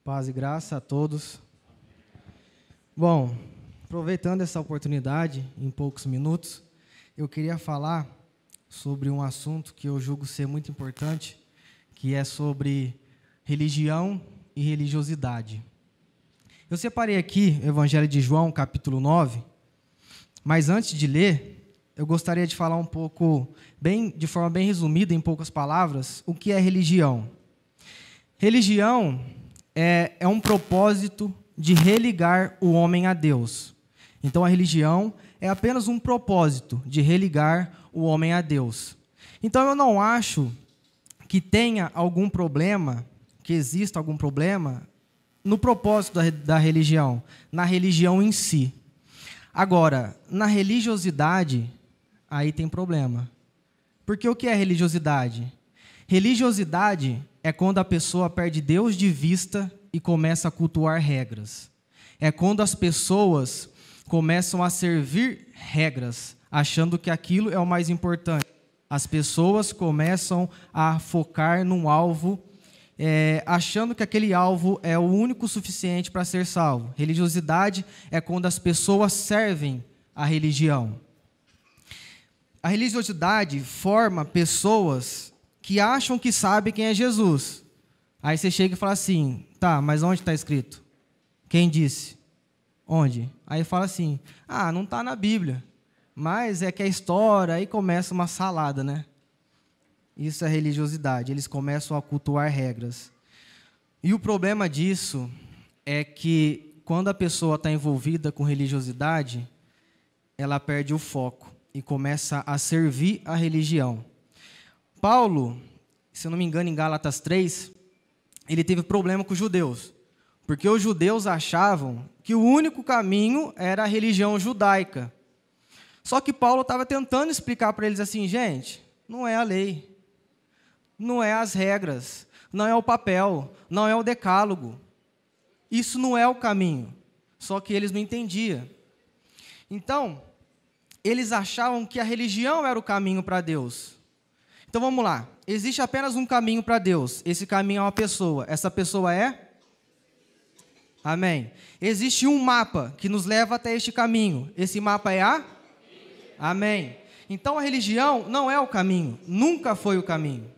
Paz e graça a todos. Bom, aproveitando essa oportunidade, em poucos minutos, eu queria falar sobre um assunto que eu julgo ser muito importante, que é sobre religião e religiosidade. Eu separei aqui o Evangelho de João, capítulo 9, mas antes de ler, eu gostaria de falar um pouco, de forma bem resumida, em poucas palavras, o que é religião. Religião é um propósito de religar o homem a Deus. Então, a religião é apenas um propósito de religar o homem a Deus. Então, eu não acho que tenha algum problema, que exista algum problema no propósito da religião, na religião em si. Agora, na religiosidade, aí tem problema. Porque o que é religiosidade? Religiosidade é quando a pessoa perde Deus de vista e começa a cultuar regras. É quando as pessoas começam a servir regras, achando que aquilo é o mais importante. As pessoas começam a focar num alvo, achando que aquele alvo é o único suficiente para ser salvo. Religiosidade é quando as pessoas servem a religião. A religiosidade forma pessoas que acham que sabem quem é Jesus. Aí você chega e fala assim, tá, mas onde está escrito? Quem disse? Onde? Aí fala assim, não está na Bíblia, mas é que a história, aí começa uma salada, né? Isso é religiosidade, eles começam a cultuar regras. E o problema disso é que quando a pessoa está envolvida com religiosidade, ela perde o foco e começa a servir a religião. Paulo, se eu não me engano, em Gálatas 3, ele teve problema com os judeus, porque os judeus achavam que o único caminho era a religião judaica. Só que Paulo estava tentando explicar para eles assim, gente, não é a lei, não é as regras, não é o papel, não é o decálogo. Isso não é o caminho, só que eles não entendiam. Então, eles achavam que a religião era o caminho para Deus. Então vamos lá, existe apenas um caminho para Deus, esse caminho é uma pessoa, essa pessoa é? Amém. Existe um mapa que nos leva até este caminho, esse mapa é a? Amém. Então a religião não é o caminho, nunca foi o caminho.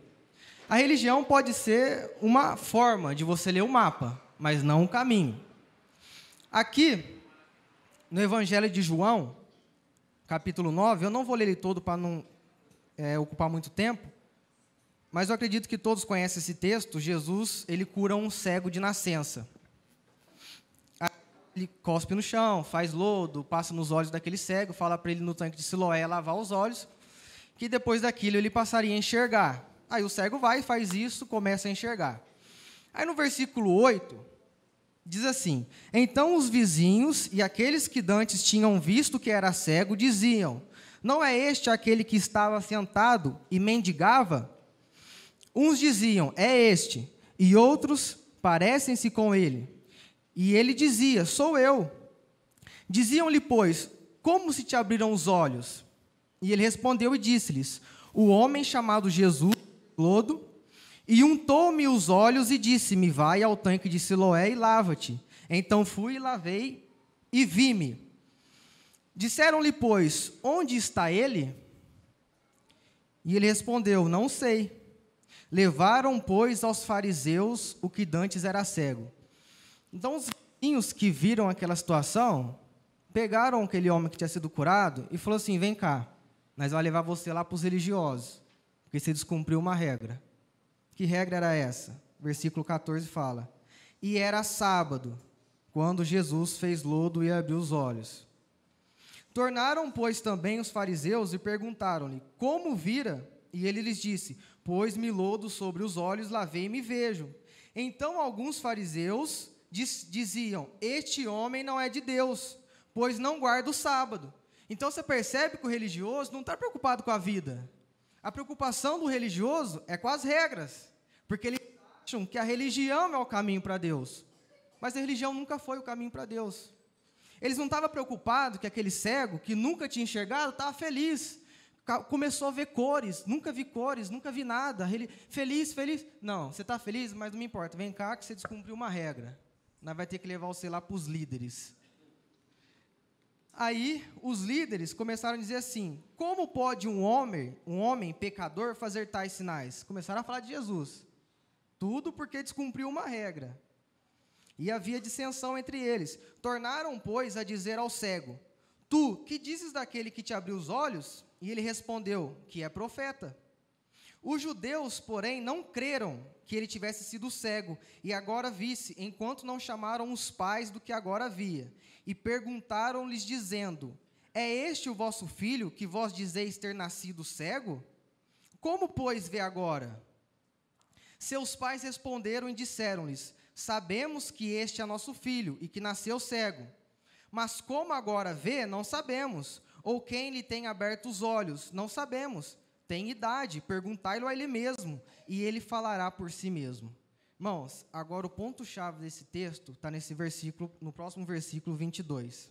A religião pode ser uma forma de você ler o mapa, mas não o caminho. Aqui, no Evangelho de João, capítulo 9, eu não vou ler ele todo para não ocupar muito tempo, mas eu acredito que todos conhecem esse texto. Jesus, ele cura um cego de nascença. Ele cospe no chão, faz lodo, passa nos olhos daquele cego, fala para ele no tanque de Siloé lavar os olhos, que depois daquilo ele passaria a enxergar. Aí o cego vai, faz isso, começa a enxergar. Aí no versículo 8, diz assim, então os vizinhos e aqueles que dantes tinham visto que era cego, diziam, não é este aquele que estava sentado e mendigava? Uns diziam, é este, e outros parecem-se com ele. E ele dizia, sou eu. Diziam-lhe, pois, como se te abriram os olhos? E ele respondeu e disse-lhes, o homem chamado Jesus, lodo, e untou-me os olhos e disse-me, vai ao tanque de Siloé e lava-te. Então fui e lavei e vi-me. Disseram-lhe, pois, onde está ele? E ele respondeu, não sei. Levaram, pois, aos fariseus o que dantes era cego. Então, os vizinhos que viram aquela situação, pegaram aquele homem que tinha sido curado e falou assim, vem cá, nós vamos levar você lá para os religiosos, porque você descumpriu uma regra. Que regra era essa? Versículo 14 fala, e era sábado, quando Jesus fez lodo e abriu os olhos. Tornaram, pois, também os fariseus e perguntaram-lhe, como vira? E ele lhes disse, pôs-me lodo sobre os olhos, lavei e me vejo. Então alguns fariseus diziam, este homem não é de Deus, pois não guarda o sábado. Então você percebe que o religioso não está preocupado com a vida. A preocupação do religioso é com as regras, porque eles acham que a religião é o caminho para Deus. Mas a religião nunca foi o caminho para Deus. Eles não estavam preocupados que aquele cego, que nunca tinha enxergado, estava feliz. Começou a ver cores, nunca vi nada. Ele, feliz. Não, você está feliz, mas não me importa. Vem cá que você descumpriu uma regra. Nós vai ter que levar você lá para os líderes. Aí, os líderes começaram a dizer assim, como pode um homem pecador fazer tais sinais? Começaram a falar de Jesus. Tudo porque descumpriu uma regra. E havia dissensão entre eles. Tornaram, pois, a dizer ao cego, tu, que dizes daquele que te abriu os olhos? E ele respondeu, que é profeta. Os judeus, porém, não creram que ele tivesse sido cego, e agora visse, enquanto não chamaram os pais do que agora via. E perguntaram-lhes, dizendo, é este o vosso filho, que vós dizeis ter nascido cego? Como, pois, vê agora? Seus pais responderam e disseram-lhes, sabemos que este é nosso filho, e que nasceu cego. Mas como agora vê, não sabemos. Ou quem lhe tem aberto os olhos, não sabemos. Tem idade, perguntai-lo a ele mesmo, e ele falará por si mesmo. Irmãos, agora o ponto-chave desse texto está nesse versículo, no próximo versículo 22.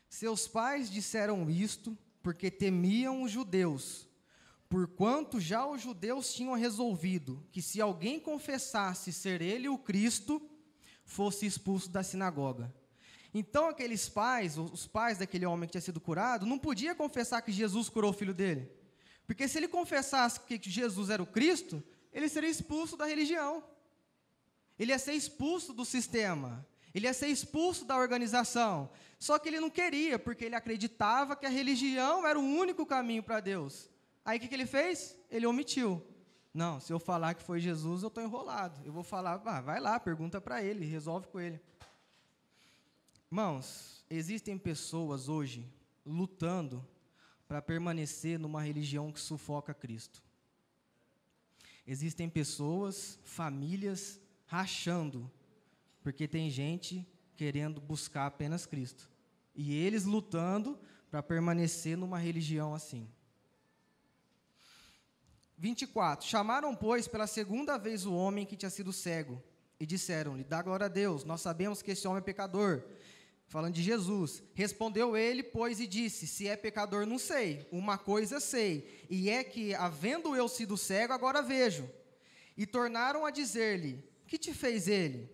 Seus pais disseram isto porque temiam os judeus, porquanto já os judeus tinham resolvido que se alguém confessasse ser ele o Cristo, fosse expulso da sinagoga. Então aqueles pais, os pais daquele homem que tinha sido curado, não podiam confessar que Jesus curou o filho dele. Porque se ele confessasse que Jesus era o Cristo, ele seria expulso da religião. Ele ia ser expulso do sistema. Ele ia ser expulso da organização. Só que ele não queria, porque ele acreditava que a religião era o único caminho para Deus. Aí o que ele fez? Ele omitiu. Não, se eu falar que foi Jesus, eu estou enrolado. Eu vou falar, vai lá, pergunta para ele, resolve com ele. Irmãos, existem pessoas hoje lutando para permanecer numa religião que sufoca Cristo. Existem pessoas, famílias, rachando, porque tem gente querendo buscar apenas Cristo. E eles lutando para permanecer numa religião assim. 24. Chamaram, pois, pela segunda vez o homem que tinha sido cego, e disseram-lhe, dá glória a Deus, nós sabemos que esse homem é pecador. Falando de Jesus. Respondeu ele, pois, e disse, se é pecador, não sei, uma coisa sei, e é que, havendo eu sido cego, agora vejo. E tornaram a dizer-lhe, que te fez ele?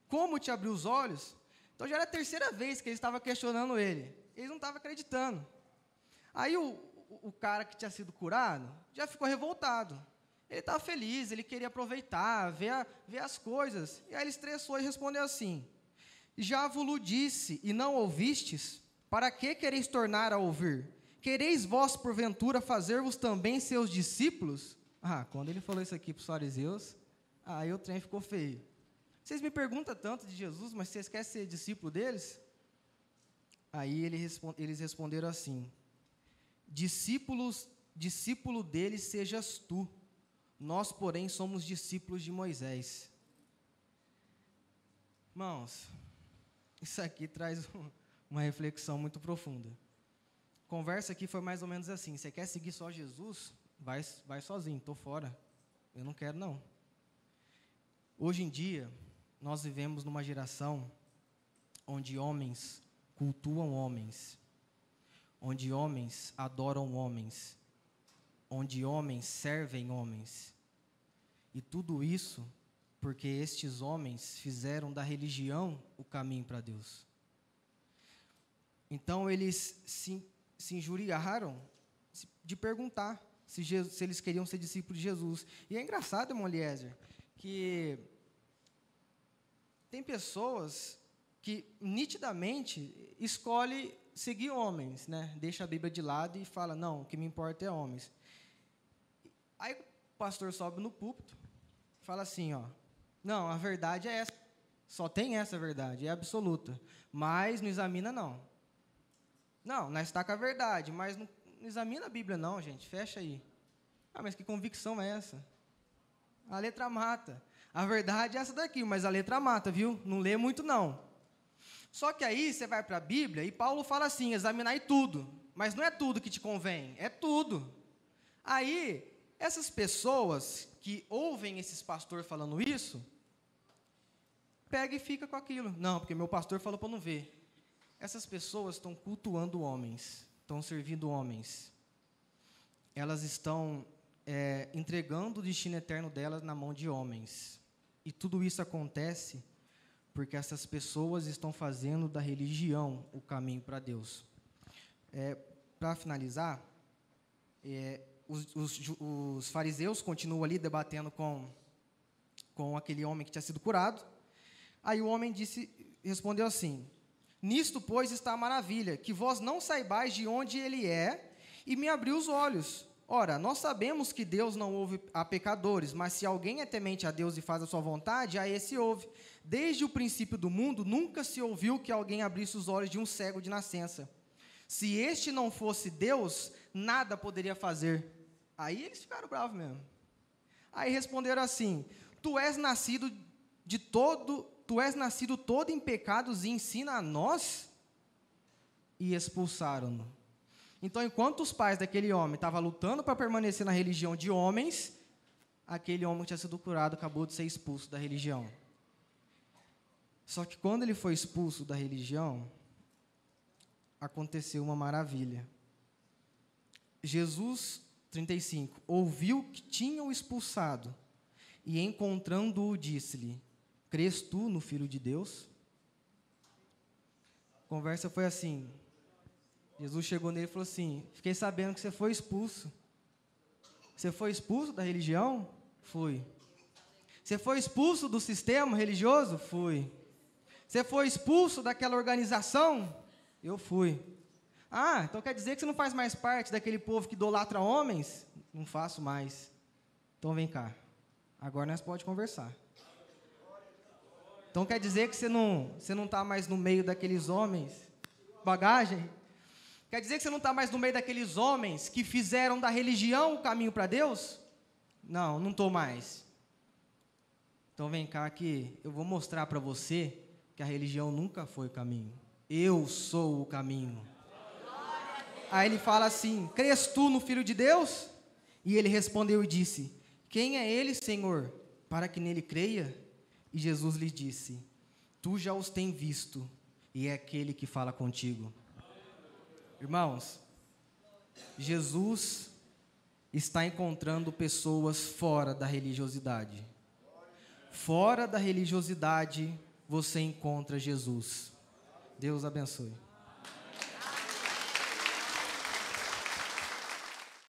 Como te abriu os olhos? Então já era a terceira vez que eles estavam questionando ele. Eles não estavam acreditando. Aí o cara que tinha sido curado, já ficou revoltado. Ele estava feliz, ele queria aproveitar, ver as coisas. E aí ele estressou e respondeu assim, já vos disse, e não ouvistes? Para que quereis tornar a ouvir? Quereis vós, porventura, fazer-vos também seus discípulos? Quando ele falou isso aqui para os fariseus, aí o trem ficou feio. Vocês me perguntam tanto de Jesus, mas vocês querem ser discípulo deles? Aí eles responderam assim, discípulo deles sejas tu, nós, porém, somos discípulos de Moisés. Irmãos, isso aqui traz uma reflexão muito profunda. A conversa aqui foi mais ou menos assim, você quer seguir só Jesus? Vai sozinho, estou fora, eu não quero não. Hoje em dia, nós vivemos numa geração onde homens cultuam homens, onde homens adoram homens, onde homens servem homens. E tudo isso porque estes homens fizeram da religião o caminho para Deus. Então, eles se injuriaram de perguntar se eles queriam ser discípulos de Jesus. E é engraçado, irmão Eliezer, que tem pessoas que nitidamente escolhem seguir homens, né? Deixa a Bíblia de lado e fala, não, o que me importa é homens. Aí o pastor sobe no púlpito, fala assim, não, a verdade é essa, só tem essa verdade, é absoluta, mas não examina não. Não, nós está com a verdade, mas não examina a Bíblia não, gente, fecha aí. Mas que convicção é essa? A letra mata. A verdade é essa daqui, mas a letra mata, viu? Não lê muito não. Só que aí você vai para a Bíblia e Paulo fala assim, examinai tudo, mas não é tudo que te convém, é tudo. Aí, essas pessoas que ouvem esses pastores falando isso, pega e fica com aquilo. Não, porque meu pastor falou para não ver. Essas pessoas estão cultuando homens, estão servindo homens. elas estão entregando o destino eterno delas na mão de homens. E tudo isso acontece porque essas pessoas estão fazendo da religião o caminho para Deus. Para finalizar, os fariseus continuam ali debatendo com aquele homem que tinha sido curado. Aí o homem respondeu assim: nisto, pois, está a maravilha, que vós não saibais de onde ele é, e me abriu os olhos. Ora, nós sabemos que Deus não ouve a pecadores, mas se alguém é temente a Deus e faz a sua vontade, a esse ouve. Desde o princípio do mundo, nunca se ouviu que alguém abrisse os olhos de um cego de nascença. Se este não fosse Deus, nada poderia fazer. Aí eles ficaram bravos mesmo. Aí responderam assim: tu és nascido todo em pecados e ensina a nós? E expulsaram-no. Então, enquanto os pais daquele homem estavam lutando para permanecer na religião de homens, aquele homem que tinha sido curado acabou de ser expulso da religião. Só que quando ele foi expulso da religião, aconteceu uma maravilha. Jesus, 35, ouviu que tinham expulsado, e encontrando-o, disse-lhe: crês tu no Filho de Deus? A conversa foi assim. Jesus chegou nele e falou assim: fiquei sabendo que você foi expulso. Você foi expulso da religião? Fui. Você foi expulso do sistema religioso? Fui. Você foi expulso daquela organização? Eu fui. Ah, então quer dizer que você não faz mais parte daquele povo que idolatra homens? Não faço mais. Então vem cá. Agora nós podemos conversar. Então quer dizer que você não está mais no meio daqueles homens? Bagagem? Quer dizer que você não está mais no meio daqueles homens que fizeram da religião o caminho para Deus? Não, não estou mais. Então vem cá que eu vou mostrar para você que a religião nunca foi o caminho. Eu sou o caminho. Aí ele fala assim: crês tu no Filho de Deus? E ele respondeu e disse: quem é ele, Senhor, para que nele creia? E Jesus lhe disse: tu já os tens visto, e é aquele que fala contigo. Irmãos, Jesus está encontrando pessoas fora da religiosidade. Fora da religiosidade, você encontra Jesus. Deus abençoe.